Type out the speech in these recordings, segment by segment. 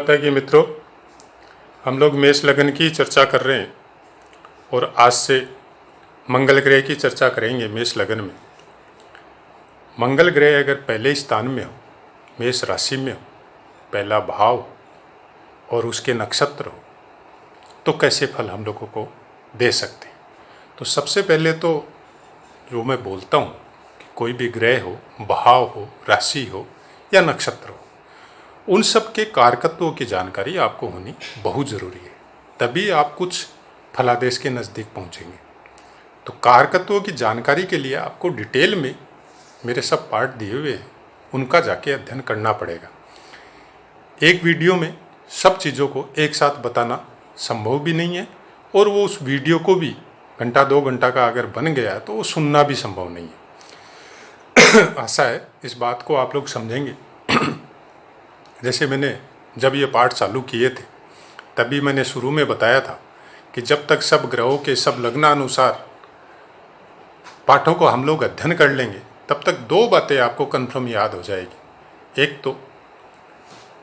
माता की मित्रों, हम लोग मेष लगन की चर्चा कर रहे हैं और आज से मंगल ग्रह की चर्चा करेंगे। मेष लगन में मंगल ग्रह अगर पहले स्थान में हो, मेष राशि में हो, पहला भाव हो और उसके नक्षत्र हो, तो कैसे फल हम लोगों को दे सकते हैं। तो सबसे पहले तो जो मैं बोलता हूँ कि कोई भी ग्रह हो, भाव हो, राशि हो या नक्षत्र हो, उन सब के कारकत्वों की जानकारी आपको होनी बहुत ज़रूरी है, तभी आप कुछ फलादेश के नज़दीक पहुँचेंगे। तो कारकत्वों की जानकारी के लिए आपको डिटेल में मेरे सब पार्ट दिए हुए हैं, उनका जाके अध्ययन करना पड़ेगा। एक वीडियो में सब चीज़ों को एक साथ बताना संभव भी नहीं है, और वो उस वीडियो को भी घंटा 2 घंटा का अगर बन गया तो वो सुनना भी संभव नहीं है। आशा है इस बात को आप लोग समझेंगे। जैसे मैंने जब ये पाठ चालू किए थे तभी मैंने शुरू में बताया था कि जब तक सब ग्रहों के सब लग्नानुसार पाठों को हम लोग अध्ययन कर लेंगे तब तक 2 बातें आपको कन्फर्म याद हो जाएगी। एक तो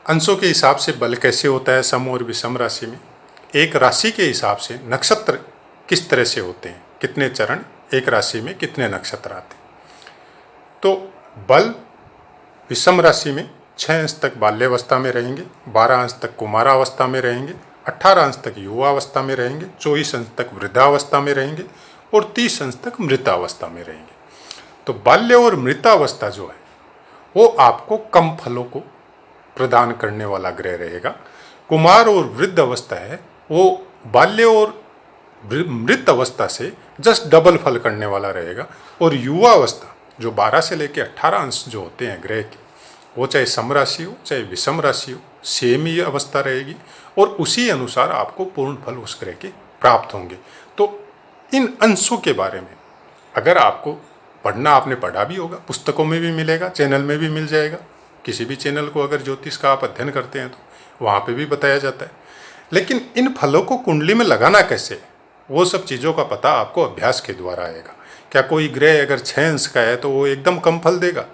अंशों के हिसाब से बल कैसे होता है सम और विषम राशि में, एक राशि के हिसाब से नक्षत्र किस तरह से होते हैं, कितने चरण एक राशि में, कितने नक्षत्र आते हैं। तो बल विषम राशि में 6 अंश तक बाल्यावस्था में रहेंगे, 12 अंश तक कुमारावस्था में रहेंगे, 18 अंश तक युवावस्था में रहेंगे, 24 अंश तक वृद्धावस्था में रहेंगे और 30 अंश तक मृतावस्था में रहेंगे। तो बाल्य और मृतावस्था जो है वो आपको कम फलों को प्रदान करने वाला ग्रह रहेगा। कुमार और वृद्ध अवस्था है वो बाल्य और मृत अवस्था से जस्ट डबल फल करने वाला रहेगा। और युवा अवस्था जो 12 से लेकर 18 अंश जो होते हैं ग्रह के, वो चाहे सम राशि हो चाहे विषम राशि हो, सेम ही अवस्था रहेगी और उसी अनुसार आपको पूर्ण फल उस ग्रह के प्राप्त होंगे। तो इन अंशों के बारे में अगर आपको पढ़ना, आपने पढ़ा भी होगा, पुस्तकों में भी मिलेगा, चैनल में भी मिल जाएगा। किसी भी चैनल को अगर ज्योतिष का आप अध्ययन करते हैं तो वहाँ पे भी बताया जाता है। लेकिन इन फलों को कुंडली में लगाना कैसे, वो सब चीज़ों का पता आपको अभ्यास के द्वारा आएगा। क्या कोई ग्रह अगर 6 अंश का है तो वो एकदम कम फल देगा?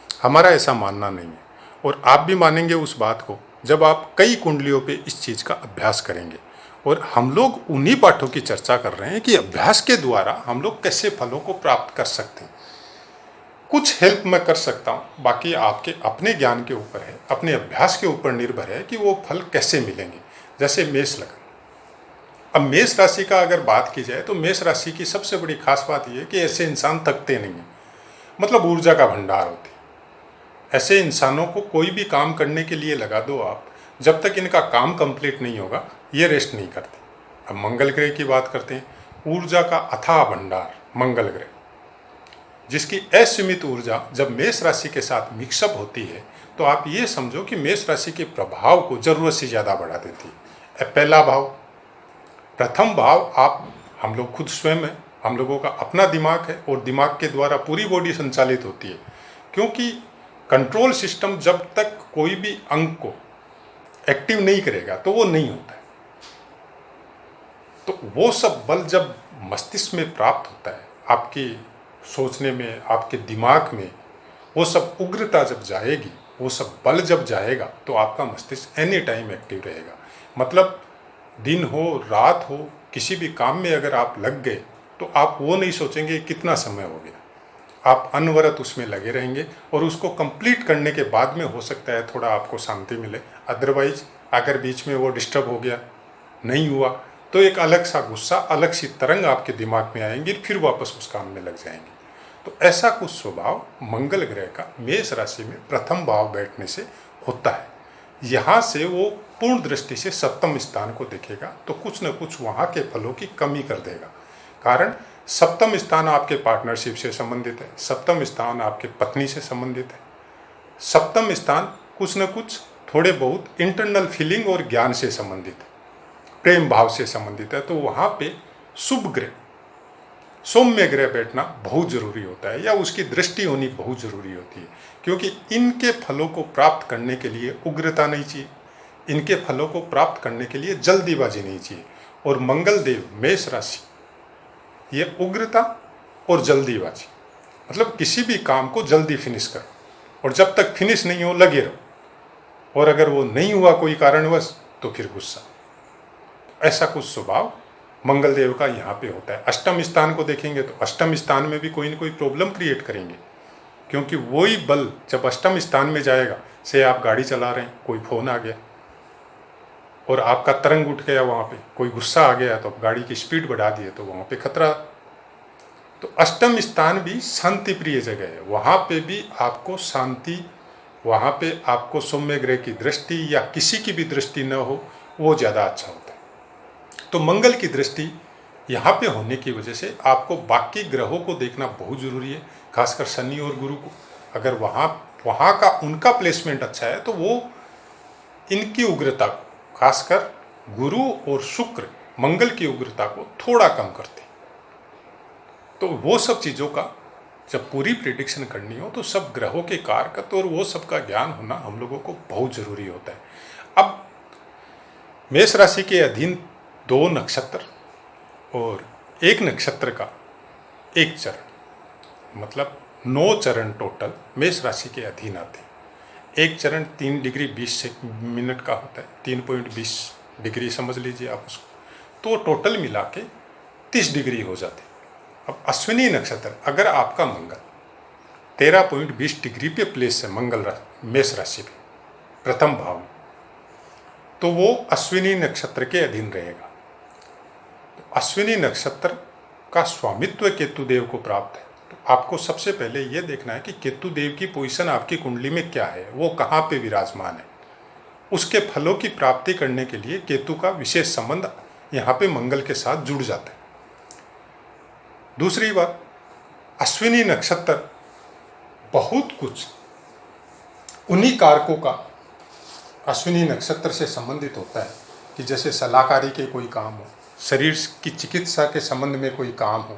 हमारा ऐसा मानना नहीं है, और आप भी मानेंगे उस बात को जब आप कई कुंडलियों पे इस चीज़ का अभ्यास करेंगे। और हम लोग उन्हीं पाठों की चर्चा कर रहे हैं कि अभ्यास के द्वारा हम लोग कैसे फलों को प्राप्त कर सकते हैं। कुछ हेल्प मैं कर सकता हूँ, बाकी आपके अपने ज्ञान के ऊपर है, अपने अभ्यास के ऊपर निर्भर है कि वो फल कैसे मिलेंगे। जैसे मेष लगन, अब मेष राशि का अगर बात की जाए तो मेष राशि की सबसे बड़ी खास बात यह है कि ऐसे इंसान थकते नहीं हैं, मतलब ऊर्जा का भंडार होते हैं। ऐसे इंसानों को कोई भी काम करने के लिए लगा दो आप, जब तक इनका काम कंप्लीट नहीं होगा ये रेस्ट नहीं करते। अब मंगल ग्रह की बात करते हैं, ऊर्जा का अथाह भंडार मंगल ग्रह, जिसकी असीमित ऊर्जा जब मेष राशि के साथ मिक्सअप होती है तो आप ये समझो कि मेष राशि के प्रभाव को जरूरत से ज़्यादा बढ़ा देती है। पहला भाव, प्रथम भाव आप, हम लोग खुद स्वयं है, हम लोगों का अपना दिमाग है और दिमाग के द्वारा पूरी बॉडी संचालित होती है, क्योंकि कंट्रोल सिस्टम जब तक कोई भी अंग को एक्टिव नहीं करेगा तो वो नहीं होता है। तो वो सब बल जब मस्तिष्क में प्राप्त होता है, आपकी सोचने में, आपके दिमाग में वो सब उग्रता जब जाएगी, वो सब बल जब जाएगा तो आपका मस्तिष्क एनी टाइम एक्टिव रहेगा। मतलब दिन हो रात हो, किसी भी काम में अगर आप लग गए तो आप वो नहीं सोचेंगे कितना समय हो गया, आप अनवरत उसमें लगे रहेंगे और उसको कंप्लीट करने के बाद में हो सकता है थोड़ा आपको शांति मिले। अदरवाइज अगर बीच में वो डिस्टर्ब हो गया, नहीं हुआ, तो एक अलग सा गुस्सा, अलग सी तरंग आपके दिमाग में आएंगी, फिर वापस उस काम में लग जाएंगे। तो ऐसा कुछ स्वभाव मंगल ग्रह का मेष राशि में प्रथम भाव बैठने से होता है। यहाँ से वो पूर्ण दृष्टि से सप्तम स्थान को देखेगा तो कुछ न कुछ वहाँ के फलों की कमी कर देगा। कारण सप्तम स्थान आपके पार्टनरशिप से संबंधित है, सप्तम स्थान आपके पत्नी से संबंधित है, सप्तम स्थान कुछ न कुछ थोड़े बहुत इंटरनल फीलिंग और ज्ञान से संबंधित है, प्रेम भाव से संबंधित है। तो वहाँ पे शुभ ग्रह, सौम्य ग्रह बैठना बहुत जरूरी होता है, या उसकी दृष्टि होनी बहुत जरूरी होती है, क्योंकि इनके फलों को प्राप्त करने के लिए उग्रता नहीं चाहिए, इनके फलों को प्राप्त करने के लिए जल्दीबाजी नहीं चाहिए। और मंगल देव मेष राशि, ये उग्रता और जल्दीबाजी, मतलब किसी भी काम को जल्दी फिनिश करो और जब तक फिनिश नहीं हो लगे रहो, और अगर वो नहीं हुआ कोई कारणवश तो फिर गुस्सा। ऐसा कुछ स्वभाव मंगल देव का यहाँ पे होता है। अष्टम स्थान को देखेंगे तो अष्टम स्थान में भी कोई ना कोई प्रॉब्लम क्रिएट करेंगे, क्योंकि वही बल जब अष्टम स्थान में जाएगा, से आप गाड़ी चला रहे हैं, कोई फोन आ गया और आपका तरंग उठ गया, वहाँ पे कोई गुस्सा आ गया तो आप गाड़ी की स्पीड बढ़ा दिए तो वहाँ पे खतरा। तो अष्टम स्थान भी शांति प्रिय जगह है, वहाँ पे भी आपको शांति, वहाँ पे आपको सौम्य ग्रह की दृष्टि या किसी की भी दृष्टि न हो, वो ज़्यादा अच्छा होता है। तो मंगल की दृष्टि यहाँ पे होने की वजह से आपको बाकी ग्रहों को देखना बहुत ज़रूरी है, खासकर शनि और गुरु को। अगर वहाँ का उनका प्लेसमेंट अच्छा है तो वो इनकी उग्रता को, खासकर गुरु और शुक्र मंगल की उग्रता को थोड़ा कम करते हैं। तो वो सब चीज़ों का जब पूरी प्रिडिक्शन करनी हो तो सब ग्रहों के कारकत और वो सब का ज्ञान होना हम लोगों को बहुत ज़रूरी होता है। अब मेष राशि के अधीन 2 नक्षत्र और 1 नक्षत्र का 1 चरण, मतलब 9 चरण टोटल मेष राशि के अधीन आते हैं। एक चरण 3 डिग्री 20 मिनट का होता है, 3.20 डिग्री समझ लीजिए आप उसको, तो टोटल मिला के 30 डिग्री हो जाते हैं। अब अश्विनी नक्षत्र, अगर आपका मंगल 13.20 डिग्री पे प्लेस है, मंगल मेष राशि पे प्रथम भाव में, तो वो अश्विनी नक्षत्र के अधीन रहेगा। तो अश्विनी नक्षत्र का स्वामित्व केतु देव को प्राप्त है। तो आपको सबसे पहले ये देखना है कि केतु देव की पोजीशन आपकी कुंडली में क्या है, वो कहाँ पे विराजमान है। उसके फलों की प्राप्ति करने के लिए केतु का विशेष संबंध यहाँ पे मंगल के साथ जुड़ जाता है। दूसरी बात, अश्विनी नक्षत्र बहुत कुछ उन्हीं कारकों का अश्विनी नक्षत्र से संबंधित होता है कि जैसे सलाहकारी के कोई काम हो, शरीर की चिकित्सा के संबंध में कोई काम हो,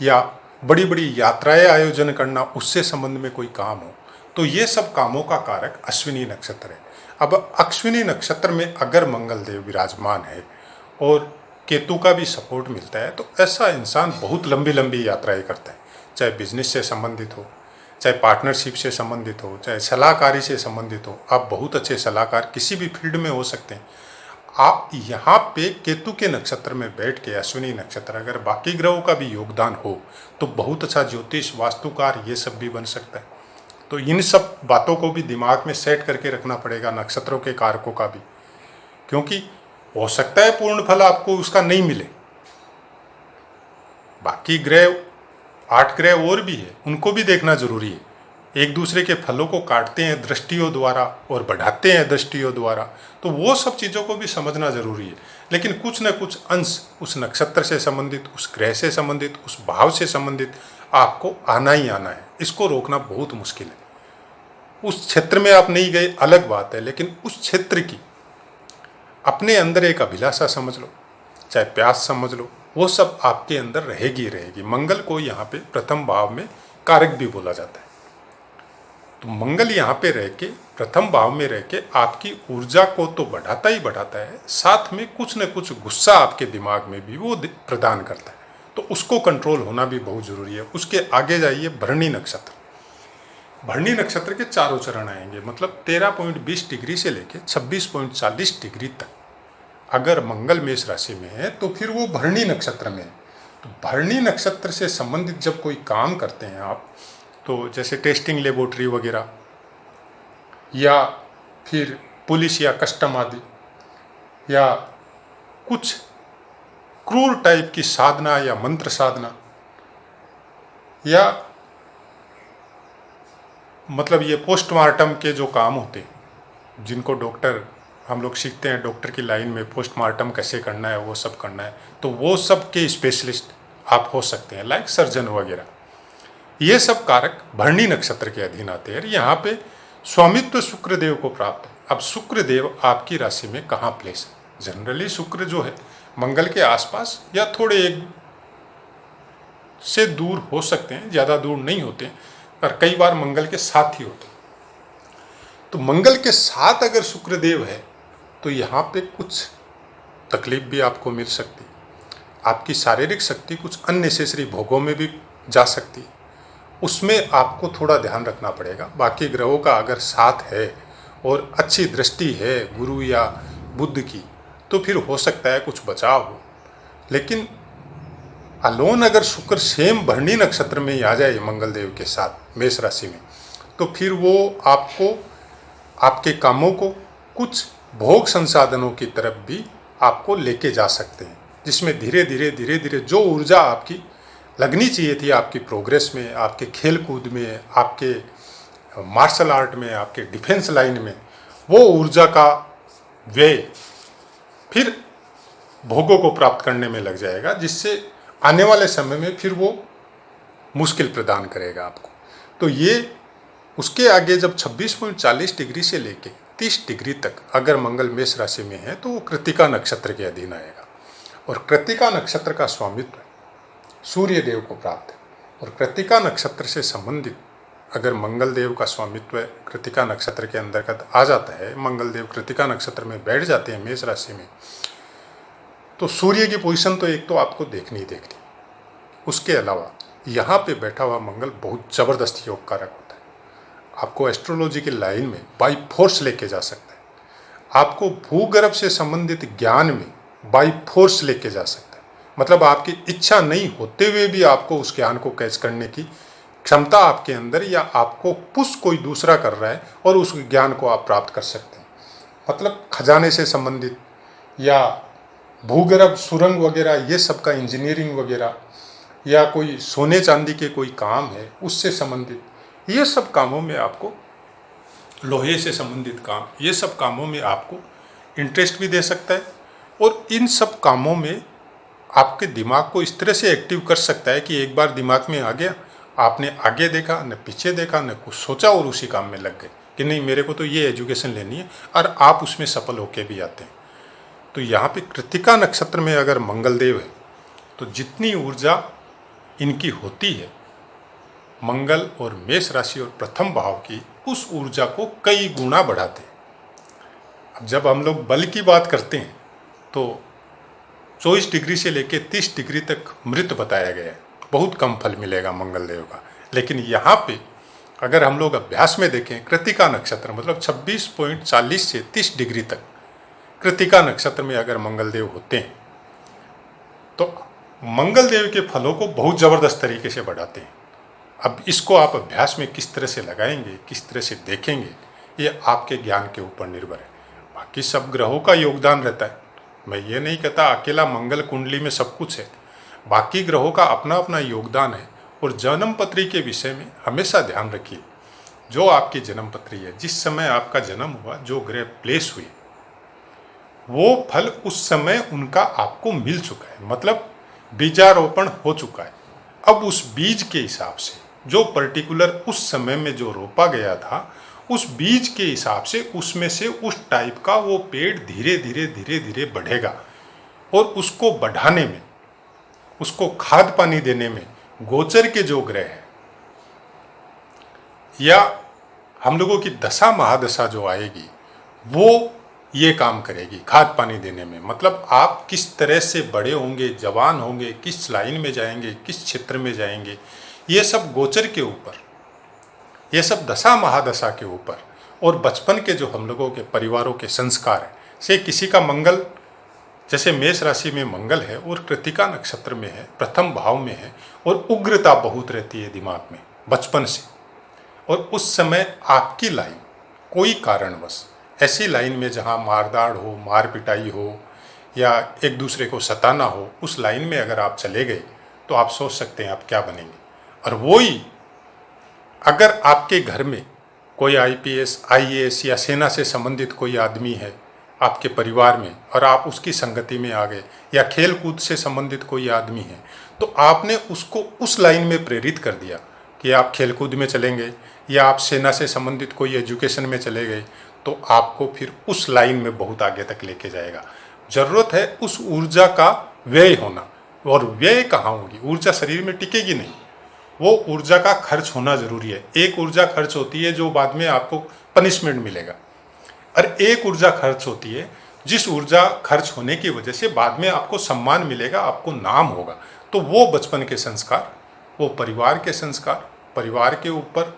या बड़ी बड़ी यात्राएं आयोजन करना, उससे संबंध में कोई काम हो, तो ये सब कामों का कारक अश्विनी नक्षत्र है। अब अश्विनी नक्षत्र में अगर मंगल देव विराजमान है और केतु का भी सपोर्ट मिलता है, तो ऐसा इंसान बहुत लंबी लंबी यात्राएं करता है, चाहे बिजनेस से संबंधित हो, चाहे पार्टनरशिप से संबंधित हो, चाहे सलाहकारी से संबंधित हो। आप बहुत अच्छे सलाहकार किसी भी फील्ड में हो सकते हैं। आप यहाँ पे केतु के नक्षत्र में बैठ के, अश्विनी नक्षत्र, अगर बाकी ग्रहों का भी योगदान हो तो बहुत अच्छा ज्योतिष, वास्तुकार, ये सब भी बन सकता है। तो इन सब बातों को भी दिमाग में सेट करके रखना पड़ेगा, नक्षत्रों के कारकों का भी, क्योंकि हो सकता है पूर्ण फल आपको उसका नहीं मिले। बाकी ग्रह 8 ग्रह और भी है, उनको भी देखना जरूरी है। एक दूसरे के फलों को काटते हैं दृष्टियों द्वारा और बढ़ाते हैं दृष्टियों द्वारा, तो वो सब चीज़ों को भी समझना जरूरी है। लेकिन कुछ न कुछ अंश उस नक्षत्र से संबंधित, उस ग्रह से संबंधित, उस भाव से संबंधित आपको आना ही आना है। इसको रोकना बहुत मुश्किल है। उस क्षेत्र में आप नहीं गए अलग बात है, लेकिन उस क्षेत्र की अपने अंदर एक अभिलाषा समझ लो, चाहे प्यास समझ लो, वो सब आपके अंदर रहेगी रहेगी। मंगल को यहाँ पे प्रथम भाव में कारक भी बोला जाता है। तो मंगल यहाँ पे रह के, प्रथम भाव में रह के आपकी ऊर्जा को तो बढ़ाता ही बढ़ाता है, साथ में कुछ न कुछ गुस्सा आपके दिमाग में भी वो प्रदान करता है। तो उसको कंट्रोल होना भी बहुत जरूरी है। उसके आगे जाइए, भरणी नक्षत्र। भरणी नक्षत्र के चारों चरण आएंगे, मतलब 13.20 डिग्री से लेके 26.40 डिग्री तक अगर मंगल मेष राशि में है तो फिर वो भरणी नक्षत्र में है। तो भरणी नक्षत्र से संबंधित जब कोई काम करते हैं आप, तो जैसे टेस्टिंग लेबोरेटरी वगैरह, या फिर पुलिस या कस्टम आदि, या कुछ क्रूर टाइप की साधना या मंत्र साधना, या मतलब ये पोस्टमार्टम के जो काम होते हैं, जिनको डॉक्टर, हम लोग सीखते हैं डॉक्टर की लाइन में पोस्टमार्टम कैसे करना है, वो सब करना है, तो वो सब के स्पेशलिस्ट आप हो सकते हैं, लाइक सर्जन वगैरह। ये सब कारक भरणी नक्षत्र के अधीन आते हैं। यहाँ पे स्वामित्व शुक्रदेव को प्राप्त है। अब शुक्रदेव आपकी राशि में कहाँ प्लेस है? जनरली शुक्र जो है मंगल के आसपास या थोड़े एक से दूर हो सकते हैं, ज़्यादा दूर नहीं होते, और कई बार मंगल के साथ ही होते हैं। तो मंगल के साथ अगर शुक्रदेव है तो यहाँ पे कुछ तकलीफ भी आपको मिल सकती है। आपकी शारीरिक शक्ति कुछ अननेसेसरी भोगों में भी जा सकती है, उसमें आपको थोड़ा ध्यान रखना पड़ेगा। बाकी ग्रहों का अगर साथ है और अच्छी दृष्टि है गुरु या बुध की, तो फिर हो सकता है कुछ बचाव हो। लेकिन अलोन अगर शुक्र सेम भरणी नक्षत्र में ही आ जाए मंगल देव के साथ मेष राशि में, तो फिर वो आपको आपके कामों को कुछ भोग संसाधनों की तरफ भी आपको लेके जा सकते हैं, जिसमें धीरे धीरे जो ऊर्जा आपकी लगनी चाहिए थी आपकी प्रोग्रेस में, आपके खेल कूद में, आपके मार्शल आर्ट में, आपके डिफेंस लाइन में, वो ऊर्जा का व्यय फिर भोगों को प्राप्त करने में लग जाएगा, जिससे आने वाले समय में फिर वो मुश्किल प्रदान करेगा आपको। तो ये उसके आगे जब 26.40 डिग्री से लेके 30 डिग्री तक अगर मंगल मेष राशि में है तो वो कृत्तिका नक्षत्र के अधीन आएगा, और कृत्तिका नक्षत्र का स्वामित्व सूर्य देव को प्राप्त है। और कृत्तिका नक्षत्र से संबंधित अगर मंगल देव का स्वामित्व कृत्तिका नक्षत्र के अंतर्गत आ जाता है, मंगल देव कृत्तिका नक्षत्र में बैठ जाते हैं मेष राशि में, तो सूर्य की पोजीशन तो एक तो आपको देखनी ही देखनी। उसके अलावा यहाँ पे बैठा हुआ मंगल बहुत ज़बरदस्त योग कारक होता है, आपको एस्ट्रोलॉजी की लाइन में बाई फोर्स लेके जा सकता है, आपको भूगर्भ से संबंधित ज्ञान में बाई फोर्स लेके जा सकता है। मतलब आपकी इच्छा नहीं होते हुए भी आपको उस ज्ञान को कैच करने की क्षमता आपके अंदर, या आपको पुश कोई दूसरा कर रहा है और उस ज्ञान को आप प्राप्त कर सकते हैं। मतलब खजाने से संबंधित या भूगर्भ सुरंग वगैरह, ये सब का इंजीनियरिंग वगैरह, या कोई सोने चांदी के कोई काम है उससे संबंधित, ये सब कामों में आपको, लोहे से संबंधित काम, ये सब कामों में आपको इंटरेस्ट भी दे सकता है। और इन सब कामों में आपके दिमाग को इस तरह से एक्टिव कर सकता है कि एक बार दिमाग में आ गया, आपने आगे देखा न पीछे देखा न कुछ सोचा और उसी काम में लग गए कि नहीं मेरे को तो ये एजुकेशन लेनी है, और आप उसमें सफल होके भी आते हैं। तो यहाँ पे कृत्तिका नक्षत्र में अगर मंगल देव है तो जितनी ऊर्जा इनकी होती है मंगल और मेष राशि और प्रथम भाव की, उस ऊर्जा को कई गुना बढ़ाते हैं। अब जब हम लोग बल की बात करते हैं तो 24 डिग्री से लेकर 30 डिग्री तक मृत बताया गया है, बहुत कम फल मिलेगा मंगल देव का। लेकिन यहाँ पे अगर हम लोग अभ्यास में देखें, कृत्तिका नक्षत्र मतलब 26.40 से 30 डिग्री तक कृत्तिका नक्षत्र में अगर मंगल देव होते हैं तो मंगल देव के फलों को बहुत ज़बरदस्त तरीके से बढ़ाते हैं। अब इसको आप अभ्यास में किस तरह से लगाएंगे, किस तरह से देखेंगे, ये आपके ज्ञान के ऊपर निर्भर है। बाकी सब ग्रहों का योगदान रहता है, मैं ये नहीं कहता अकेला मंगल कुंडली में सब कुछ है, बाकी ग्रहों का अपना अपना योगदान है। और जन्म पत्री के विषय में हमेशा ध्यान रखिए, जो आपकी जन्म पत्री है, जिस समय आपका जन्म हुआ, जो ग्रह प्लेस हुए, वो फल उस समय उनका आपको मिल चुका है, मतलब बीजारोपण हो चुका है। अब उस बीज के हिसाब से जो पर्टिकुलर उस समय में जो रोपा गया था, उस बीज के हिसाब से उसमें से उस टाइप का वो पेड़ धीरे धीरे बढ़ेगा। और उसको बढ़ाने में, उसको खाद पानी देने में गोचर के जो ग्रह है या हम लोगों की दशा महादशा जो आएगी, वो ये काम करेगी खाद पानी देने में। मतलब आप किस तरह से बड़े होंगे, जवान होंगे, किस लाइन में जाएंगे, किस क्षेत्र में जाएंगे, ये सब गोचर के ऊपर, ये सब दशा महादशा के ऊपर, और बचपन के जो हम लोगों के परिवारों के संस्कार है से किसी का मंगल, जैसे मेष राशि में मंगल है और कृत्तिका नक्षत्र में है, प्रथम भाव में है, और उग्रता बहुत रहती है दिमाग में बचपन से, और उस समय आपकी लाइन कोई कारणवश ऐसी लाइन में जहाँ मारदाड़ हो, मार पिटाई हो, या एक दूसरे को सताना हो, उस लाइन में अगर आप चले गए तो आप सोच सकते हैं आप क्या बनेंगे। और वही अगर आपके घर में कोई IPS, IAS या सेना से संबंधित कोई आदमी है आपके परिवार में, और आप उसकी संगति में आ गए, या खेल कूद से संबंधित कोई आदमी है, तो आपने उसको उस लाइन में प्रेरित कर दिया कि आप खेल कूद में चलेंगे, या आप सेना से संबंधित कोई एजुकेशन में चले गए, तो आपको फिर उस लाइन में बहुत आगे तक लेके जाएगा। ज़रूरत है उस ऊर्जा का व्यय होना, और व्यय कहाँ होगी, ऊर्जा शरीर में टिकेगी नहीं, वो ऊर्जा का खर्च होना जरूरी है। एक ऊर्जा खर्च होती है जो बाद में आपको पनिशमेंट मिलेगा, और एक ऊर्जा खर्च होती है जिस ऊर्जा खर्च होने की वजह से बाद में आपको सम्मान मिलेगा, आपको नाम होगा। तो वो बचपन के संस्कार, वो परिवार के संस्कार, परिवार के ऊपर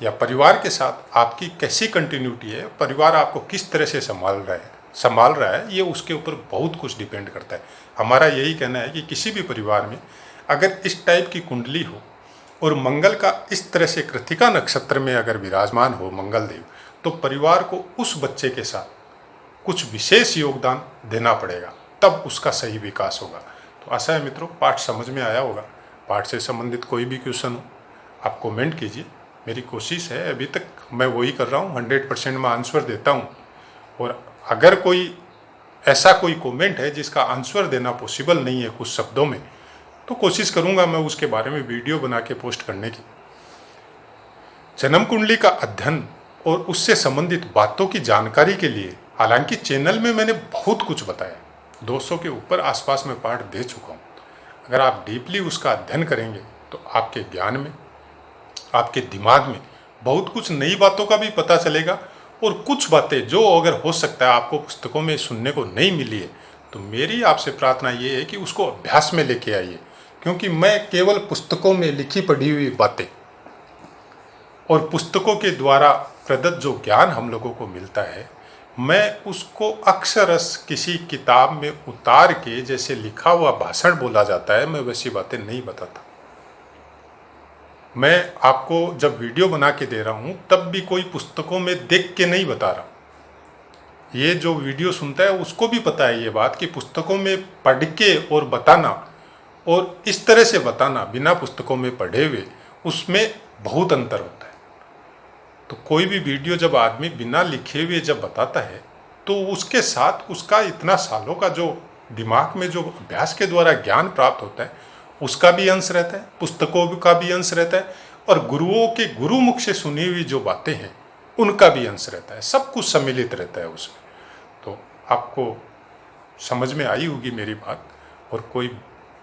या परिवार के साथ आपकी कैसी कंटिन्यूटी है, परिवार आपको किस तरह से संभाल रहा है, ये उसके ऊपर बहुत कुछ डिपेंड करता है। हमारा यही कहना है कि किसी भी परिवार में अगर इस टाइप की कुंडली हो और मंगल का इस तरह से कृत्तिका नक्षत्र में अगर विराजमान हो मंगल देव, तो परिवार को उस बच्चे के साथ कुछ विशेष योगदान देना पड़ेगा, तब उसका सही विकास होगा। तो आशा है मित्रों पाठ समझ में आया होगा। पाठ से संबंधित कोई भी क्वेश्चन हो आप कमेंट कीजिए। मेरी कोशिश है, अभी तक मैं वही कर रहा हूँ, 100% मैं आंसर देता हूँ। और अगर कोई ऐसा कोई कमेंट है जिसका आंसर देना पॉसिबल नहीं है कुछ शब्दों में, तो कोशिश करूँगा मैं उसके बारे में वीडियो बना के पोस्ट करने की। जन्म कुंडली का अध्ययन और उससे संबंधित बातों की जानकारी के लिए हालांकि चैनल में मैंने बहुत कुछ बताया, 200 के ऊपर आसपास में पाठ दे चुका हूँ। अगर आप डीपली उसका अध्ययन करेंगे तो आपके ज्ञान में, आपके दिमाग में बहुत कुछ नई बातों का भी पता चलेगा। और कुछ बातें जो अगर हो सकता है आपको पुस्तकों में सुनने को नहीं मिली है, तो मेरी आपसे प्रार्थना ये है कि उसको अभ्यास में लेके आइए। क्योंकि मैं केवल पुस्तकों में लिखी पढ़ी हुई बातें और पुस्तकों के द्वारा प्रदत्त जो ज्ञान हम लोगों को मिलता है, मैं उसको अक्षरश किसी किताब में उतार के जैसे लिखा हुआ भाषण बोला जाता है, मैं वैसी बातें नहीं बताता। मैं आपको जब वीडियो बना के दे रहा हूँ तब भी कोई पुस्तकों में देख के नहीं बता रहा। ये जो वीडियो सुनता है उसको भी पता है ये बात कि पुस्तकों में पढ़ के और बताना और इस तरह से बताना बिना पुस्तकों में पढ़े हुए, उसमें बहुत अंतर होता है। तो कोई भी वीडियो जब आदमी बिना लिखे हुए जब बताता है, तो उसके साथ उसका इतना सालों का जो दिमाग में जो अभ्यास के द्वारा ज्ञान प्राप्त होता है उसका भी अंश रहता है, पुस्तकों का भी अंश रहता है, और गुरुओं के गुरुमुख से सुनी हुई जो बातें हैं उनका भी अंश रहता है। सब कुछ सम्मिलित रहता है उसमें। तो आपको समझ में आई होगी मेरी बात। और कोई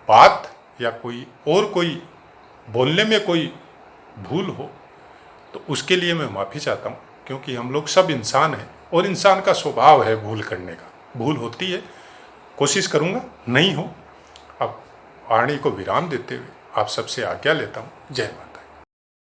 बात या कोई बोलने में कोई भूल हो तो उसके लिए मैं माफ़ी चाहता हूँ, क्योंकि हम लोग सब इंसान हैं और इंसान का स्वभाव है भूल करने का। भूल होती है, कोशिश करूँगा नहीं हो। अब वाणी को विराम देते हुए आप सबसे आज्ञा लेता हूँ। जय माता।